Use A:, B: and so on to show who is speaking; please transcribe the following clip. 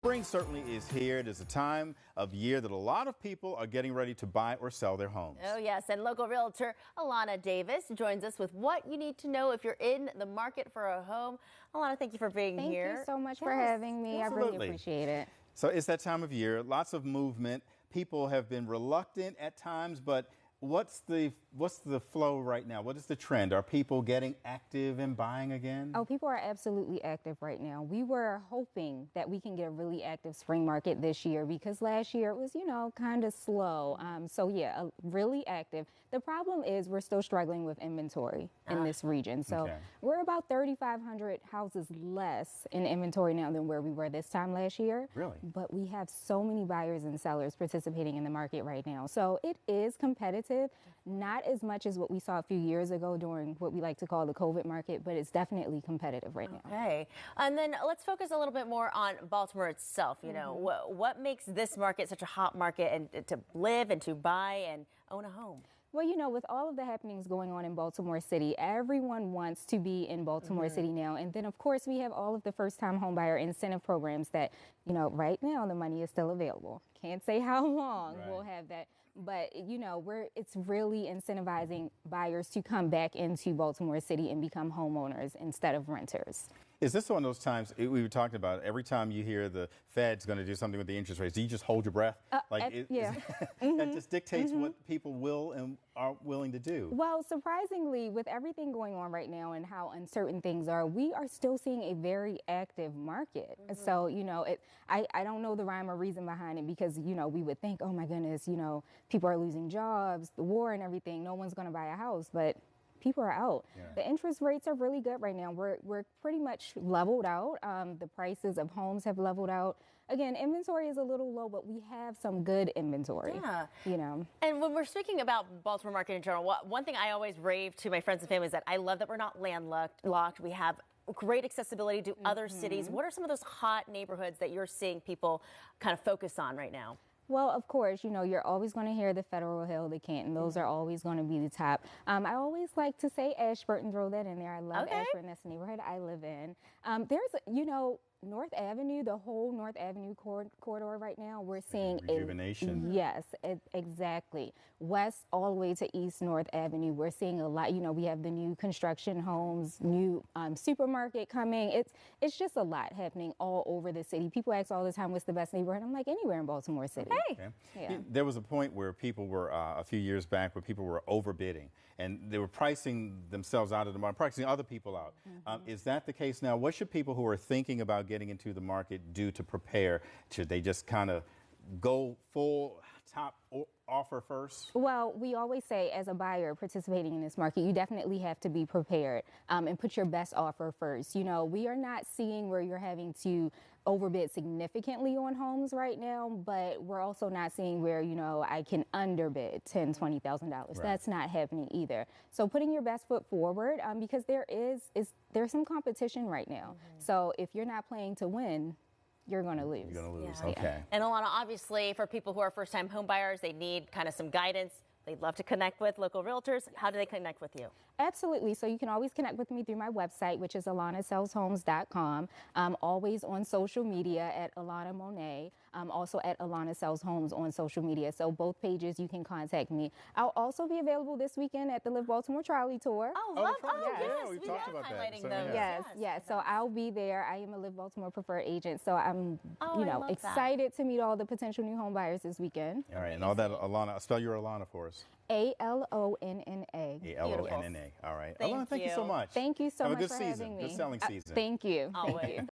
A: Spring certainly is here. It is a time of year that a lot of people are getting ready to buy or sell their homes.
B: Oh, yes. And local realtor Alonna Davis joins us with what you need to know if you're in the market for a home. Alonna, thank you for being here.
C: Thank you so much for having me.
A: Absolutely.
C: I really appreciate it.
A: So it's that time of year, lots of movement. People have been reluctant at times, but what's the flow right now? What is the trend? Are people getting active and buying again?
C: Oh, people are absolutely active right now. We were hoping that we can get a really active spring market this year because last year it was, kind of slow. Really active. The problem is we're still struggling with inventory in this region. So we're about 3,500 houses less in inventory now than where we were this time last year.
A: Really?
C: But we have so many buyers and sellers participating in the market right now. So it is competitive. Not as much as what we saw a few years ago during what we like to call the COVID market, but it's definitely competitive right now.
B: Okay. And then let's focus a little bit more on Baltimore itself. You know, what makes this market such a hot market and to live and to buy and own a home?
C: Well, with all of the happenings going on in Baltimore City, everyone wants to be in Baltimore City now. And then, of course, we have all of the first-time homebuyer incentive programs that, right now the money is still available. Can't say how long we'll have that. But, it's really incentivizing buyers to come back into Baltimore City and become homeowners instead of renters.
A: Is this one of those times we were talking about? Every time you hear the Fed's going to do something with the interest rates, do you just hold your breath? That just dictates what people will and are willing to do.
C: Well, surprisingly, with everything going on right now and how uncertain things are, we are still seeing a very active market. So, I don't know the rhyme or reason behind it because, we would think, oh my goodness, people are losing jobs, the war and everything, no one's going to buy a house, but people are out. The interest rates are really good right now. We're pretty much leveled out. The prices of homes have leveled out. Again, inventory is a little low, but we have some good inventory.
B: And when we're speaking about Baltimore market in general, one thing I always rave to my friends and family is that I love that we're not landlocked. We have great accessibility to other cities. What are some of those hot neighborhoods that you're seeing people kind of focus on right now?
C: Well, of course, you're always going to hear the Federal Hill, the Canton. Those are always going to be the top. I always like to say Ashburton, throw that in there. I love Ashburton. That's the neighborhood I live in. There's, North Avenue, the whole North Avenue corridor right now, we're seeing
A: rejuvenation.
C: Yes, exactly. West all the way to East North Avenue, we're seeing a lot. We have the new construction homes, new supermarket coming. It's just a lot happening all over the city. People ask all the time, what's the best neighborhood? I'm like, anywhere in Baltimore City.
A: There was a point where people were, a few years back, where people were overbidding and they were pricing themselves out of the market, pricing other people out. Is that the case now? What should people who are thinking about getting into the market do to prepare? Should they just kind of go full top offer first?
C: Well, we always say as a buyer participating in this market, you definitely have to be prepared and put your best offer first. We are not seeing where you're having to overbid significantly on homes right now, but we're also not seeing where, I can underbid $10,000, $20,000. That's not happening either. So putting your best foot forward because there's some competition right now. So if you're not playing to win, you're going to lose.
A: You're going to lose, okay.
B: And Alonna, obviously, for people who are first-time home buyers, they need kind of some guidance. They'd love to connect with local realtors. How do they connect with you?
C: Absolutely. So you can always connect with me through my website, which is alannasellshomes.com. Always on social media at Alonna Monet. Also at Alonna Sells Homes on social media. So both pages you can contact me. I'll also be available this weekend at the Live Baltimore Trolley Tour.
A: We talked about that.
C: So, yes. So I'll be there. I am a Live Baltimore preferred agent. So I'm, excited to meet all the potential new home buyers this weekend.
A: All right. And all that, Alonna, spell your Alonna for us.
C: Alonna.
A: Alonna. All right. Alonna, thank you so much.
C: Thank you so much
A: for
C: having me.
A: Good selling season.
C: Thank you.
B: Always.